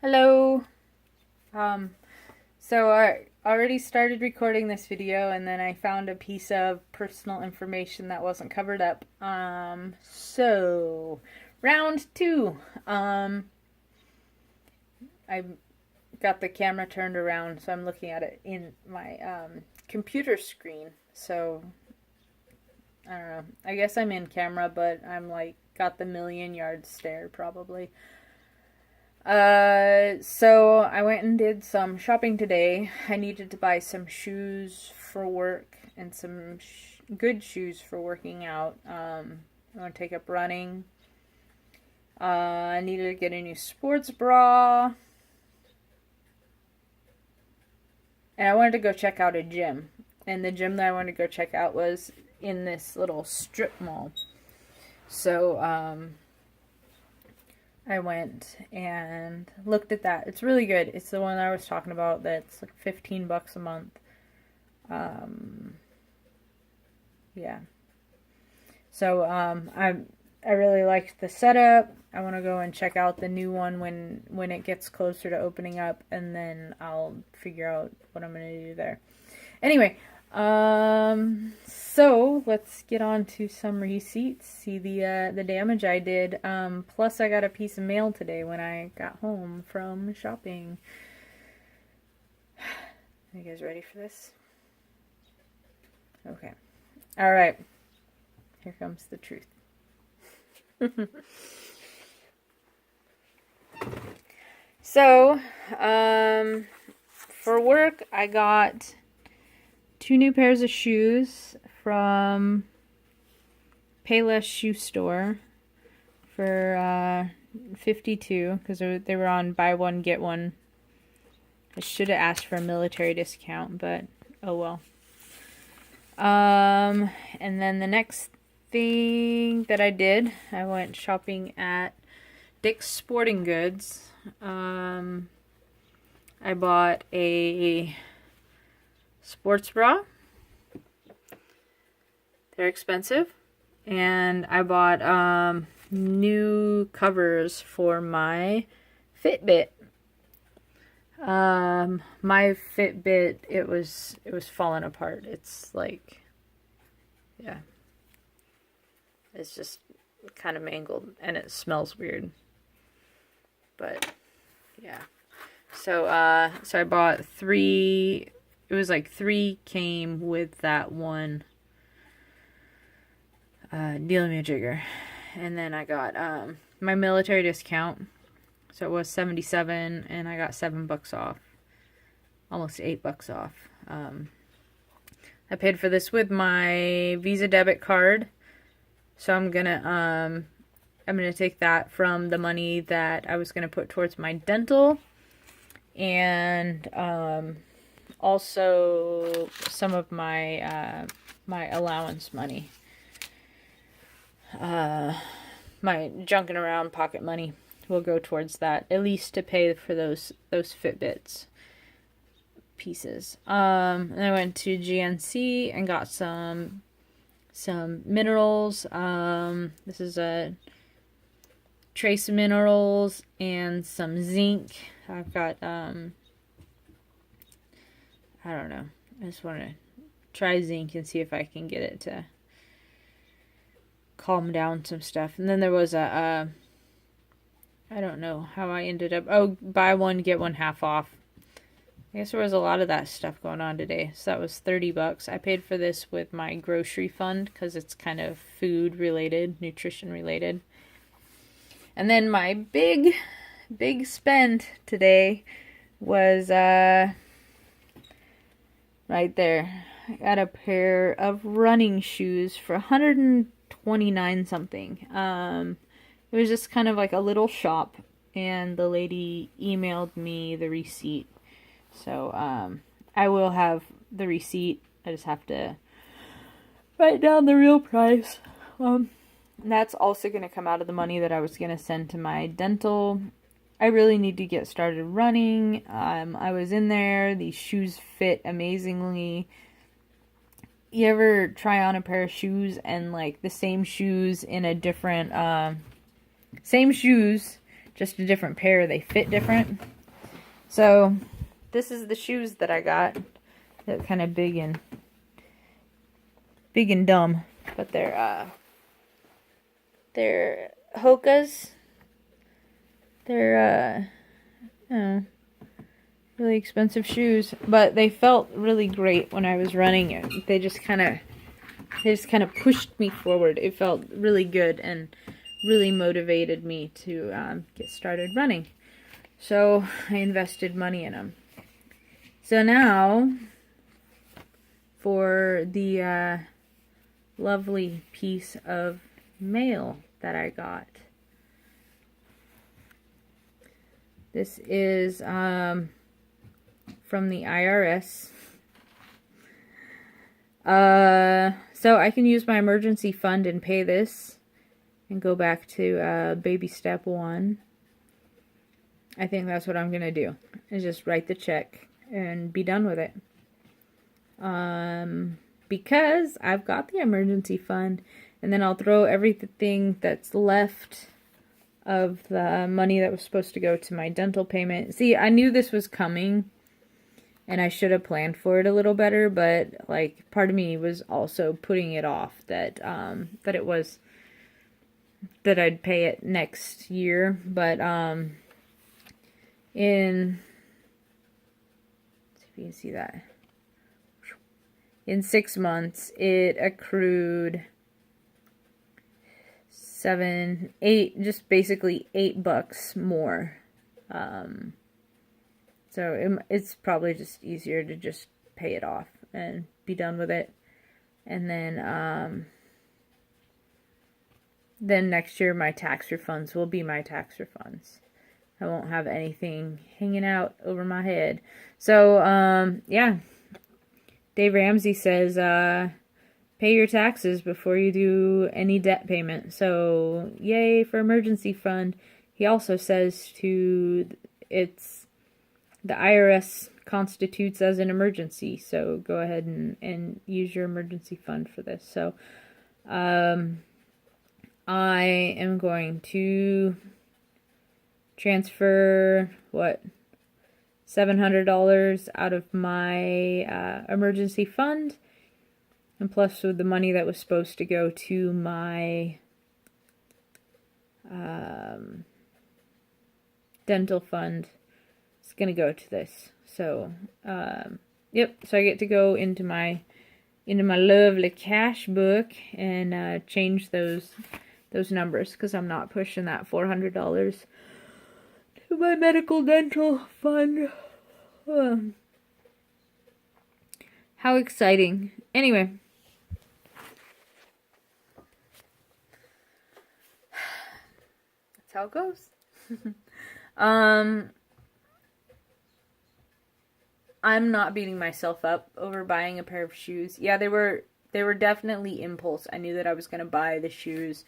Hello. So I already started recording this video and then I found a piece of personal information that wasn't covered up. So round two. I got the camera turned around so I'm looking at it in my computer screen. So I don't know. I guess I'm in camera, but I'm like got the million-yard stare probably. So I went and did some shopping today. I needed to buy some shoes for work and some good shoes for working out. I want to take up running. I needed to get a new sports bra. And I wanted to go check out a gym. And the gym that I wanted to go check out was in this little strip mall. So, I went and looked at that. It's really good. It's the one I was talking about that's like $15 a month. Yeah. So I really liked the setup. I want to go and check out the new one when it gets closer to opening up, and then I'll figure out what I'm going to do there. Anyway, so let's get on to some receipts. See the damage I did. Plus I got a piece of mail today when I got home from shopping. Are you guys ready for this? Okay. All right. Here comes the truth. So, for work, I got 2 new pairs of shoes from Payless Shoe Store for $52 because they were on buy one get one. I should have asked for a military discount, but oh well. And then the next thing that I did, I went shopping at Dick's Sporting Goods. I bought a sports bra. They're expensive. And I bought new covers for my Fitbit. My Fitbit, it was falling apart. It's like, yeah. It's just kind of mangled and it smells weird. But yeah. So I bought 3. It was like 3 came with that one dealer-majigger. And then I got my military discount. So it was $77 and I got $7 off. Almost $8 off. I paid for this with my Visa debit card. So I'm gonna take that from the money that I was gonna put towards my dental, and also some of my my allowance money, my junking around pocket money will go towards that, at least to pay for those Fitbits pieces. And I went to GNC and got some minerals. This is a trace minerals and some zinc. I've got I don't know. I just want to try zinc and see if I can get it to calm down some stuff. And then there was I don't know how I ended up. Oh, buy one get one half off. I guess there was a lot of that stuff going on today. So that was $30. I paid for this with my grocery fund because it's kind of food related, nutrition related. And then my big spend today was right there. I got a pair of running shoes for 129 something. It was just kind of like a little shop, and the lady emailed me the receipt. So, I will have the receipt. I just have to write down the real price. That's also going to come out of the money that I was going to send to my dental. I really need to get started running. I was in there. These shoes fit amazingly. You ever try on a pair of shoes and like the same shoes in a different, same shoes, just a different pair. They fit different. So this is the shoes that I got. They're kind of big and dumb, but they're Hoka's. They're you know, really expensive shoes, but they felt really great when I was running it. They just kind of pushed me forward. It felt really good and really motivated me to get started running. So I invested money in them. So now for the lovely piece of mail that I got. This is from the IRS. So I can use my emergency fund and pay this and go back to baby step 1. I think that's what I'm going to do, is just write the check and be done with it. Because I've got the emergency fund, and then I'll throw everything that's left of the money that was supposed to go to my dental payment. See, I knew this was coming, and I should have planned for it a little better, but like part of me was also putting it off that that I'd pay it next year, but in, let's see if you can see that, in 6 months it accrued just basically $8 more. So it's probably just easier to just pay it off and be done with it. And then next year my tax refunds will be my tax refunds. I won't have anything hanging out over my head. So, yeah. Dave Ramsey says, pay your taxes before you do any debt payment. So, yay for emergency fund. He also says the IRS constitutes as an emergency. So, go ahead and use your emergency fund for this. So, I am going to transfer, $700 out of my emergency fund, and plus with the money that was supposed to go to my dental fund, it's going to go to this. So, yep, so I get to go into my lovely cash book and change those numbers, because I'm not pushing that $400 to my medical dental fund. How exciting. Anyway. That's how it goes. I'm not beating myself up over buying a pair of shoes. Yeah, they were definitely impulse. I knew that I was going to buy the shoes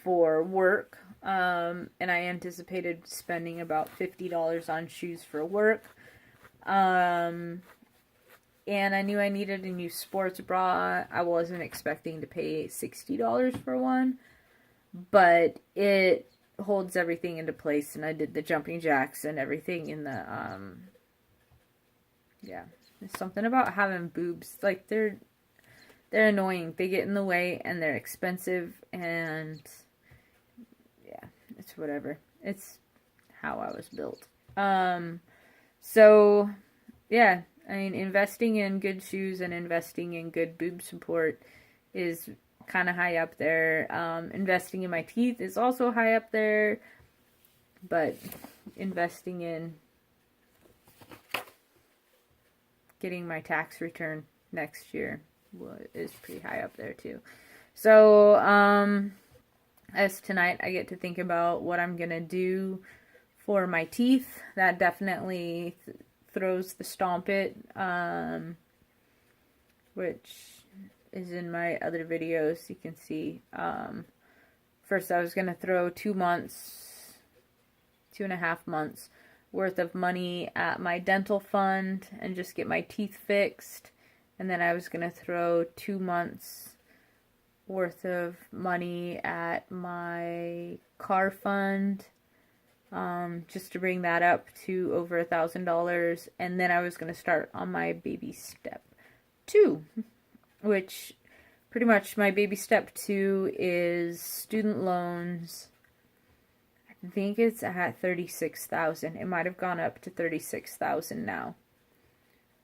for work. And I anticipated spending about $50 on shoes for work. And I knew I needed a new sports bra. I wasn't expecting to pay $60 for one, but it holds everything into place, and I did the jumping jacks and everything in the, yeah, there's something about having boobs, like, they're annoying, they get in the way, and they're expensive, and yeah, it's whatever, it's how I was built. So, yeah, I mean, investing in good shoes and investing in good boob support is kind of high up there. Investing in my teeth is also high up there, but investing in getting my tax return next year is pretty high up there too. So, as tonight I get to think about what I'm gonna do for my teeth. That definitely throws the Stomp It, which is in my other videos. You can see, first I was going to throw 2.5 months worth of money at my dental fund and just get my teeth fixed. And then I was going to throw 2 months worth of money at my car fund, just to bring that up to over $1,000. And then I was going to start on my baby step 2, which pretty much my baby step 2 is student loans. I think it's at 36,000. It might have gone up to 36,000 now.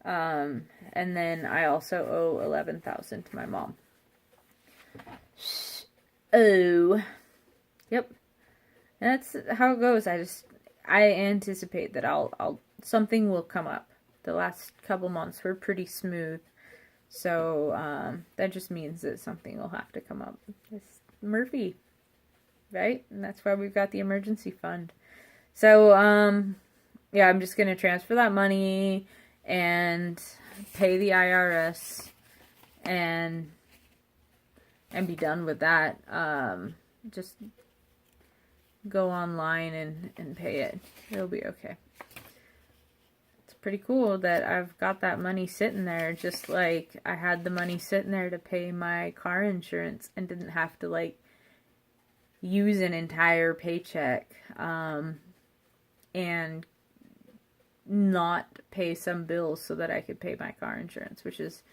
And then I also owe 11,000 to my mom. Oh, yep. And that's how it goes. I anticipate that something will come up. The last couple months were pretty smooth. So, that just means that something will have to come up. It's Murphy, right? And that's why we've got the emergency fund. So, yeah, I'm just going to transfer that money and pay the IRS and be done with that. Just go online and pay it. It'll be okay. It's pretty cool that I've got that money sitting there, just like I had the money sitting there to pay my car insurance and didn't have to like use an entire paycheck and not pay some bills so that I could pay my car insurance, which is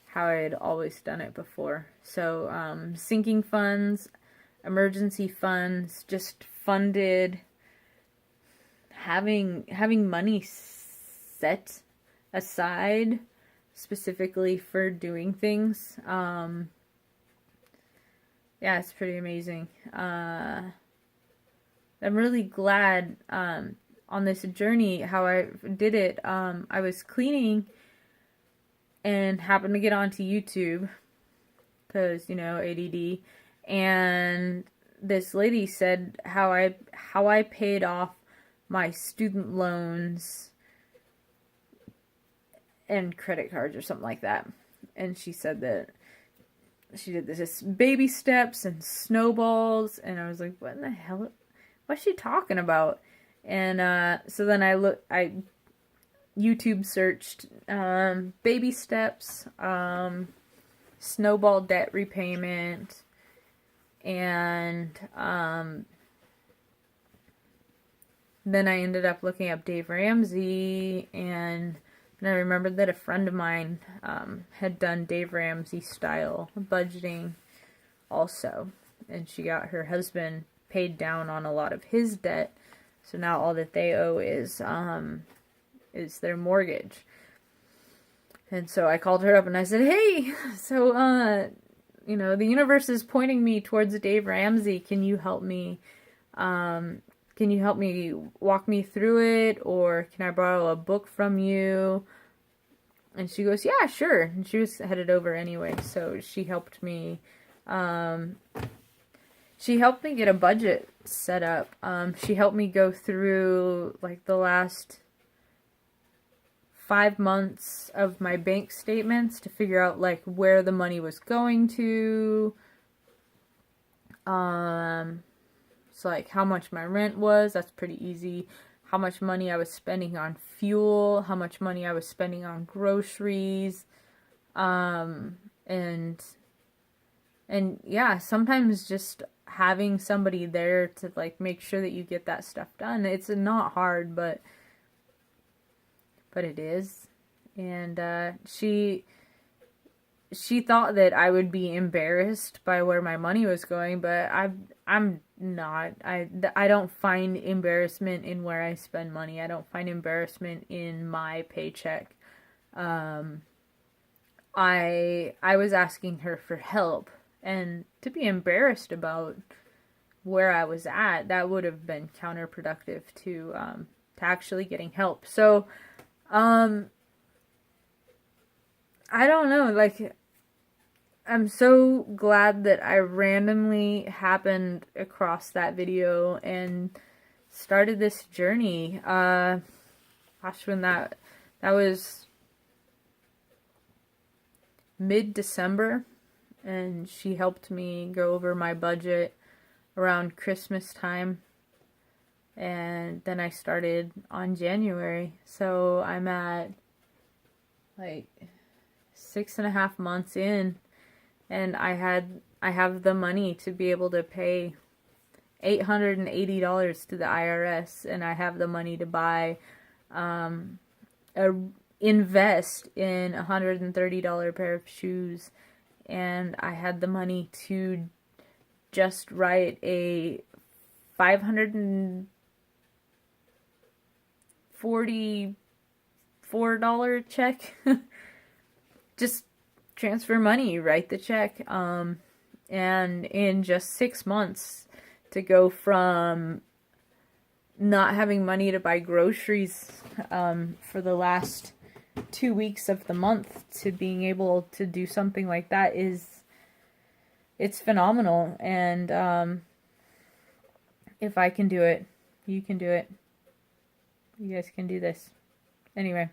how I had always done it before. So sinking funds, emergency funds, just funded having money set aside specifically for doing things. Yeah, it's pretty amazing. I'm really glad on this journey how I did it. I was cleaning and happened to get onto YouTube because, you know, ADD, and this lady said how I paid off my student loans and credit cards or something like that. And she said that she did this baby steps and snowballs, and I was like, what in the hell? What's she talking about? And so then I YouTube searched baby steps, snowball debt repayment, and then I ended up looking up Dave Ramsey, and I remembered that a friend of mine had done Dave Ramsey style budgeting also, and she got her husband paid down on a lot of his debt, so now all that they owe is their mortgage. And so I called her up and I said, hey, so you know, the universe is pointing me towards Dave Ramsey. Can you help me? Can you help me walk me through it, or can I borrow a book from you? And she goes, yeah, sure. And she was headed over anyway, so she helped me. She helped me get a budget set up. She helped me go through like the last 5 months of my bank statements to figure out like where the money was going to. So like how much my rent was, that's pretty easy. How much money I was spending on fuel, how much money I was spending on groceries. And yeah, sometimes just having somebody there to like make sure that you get that stuff done. It's not hard, but it is. And she thought that I would be embarrassed by where my money was going, but I'm not. I don't find embarrassment in where I spend money. I don't find embarrassment in my paycheck. I was asking her for help, and to be embarrassed about where I was at, that would have been counterproductive to actually getting help. So I don't know, like, I'm so glad that I randomly happened across that video and started this journey. Gosh, when that was mid-December, and she helped me go over my budget around Christmas time, and then I started on January, so I'm at like 6.5 months in, and I have the money to be able to pay $880 to the IRS, and I have the money to buy, invest in a $130 pair of shoes, and I had the money to just write a $544 check. Just transfer money, write the check, and in just 6 months, to go from not having money to buy groceries for the last 2 weeks of the month to being able to do something like that it's phenomenal. And if I can do it, you can do it. You guys can do this. Anyway,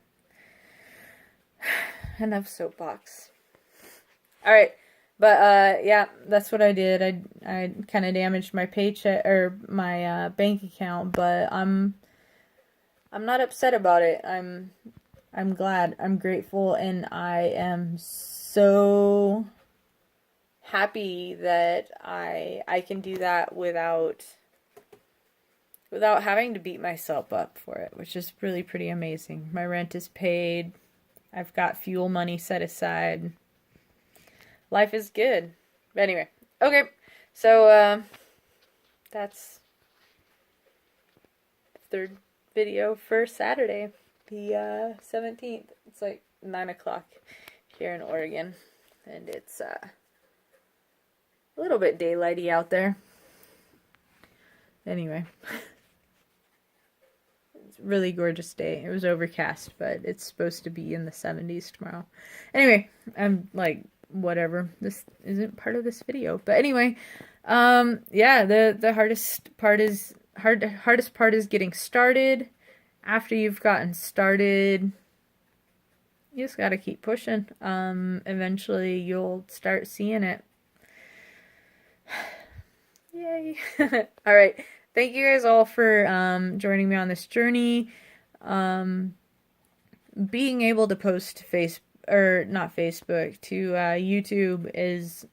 enough soapbox. All right. But, yeah, that's what I did. I kind of damaged my paycheck, or my, bank account, but I'm not upset about it. I'm glad. I'm grateful, and I am so happy that I can do that without having to beat myself up for it, which is really pretty amazing. My rent is paid. I've got fuel money set aside. Life is good. But anyway, okay, so that's the third video for Saturday, the 17th. It's like 9 o'clock here in Oregon, and it's a little bit daylighty out there. Anyway, it's a really gorgeous day. It was overcast, but it's supposed to be in the 70s tomorrow. Anyway, I'm like, whatever, this isn't part of this video, but anyway, yeah, the hardest part is getting started. After you've gotten started, you just gotta keep pushing. Eventually you'll start seeing it. Yay. All right, thank you guys all for joining me on this journey. Being able to post to Facebook, or not Facebook, to YouTube is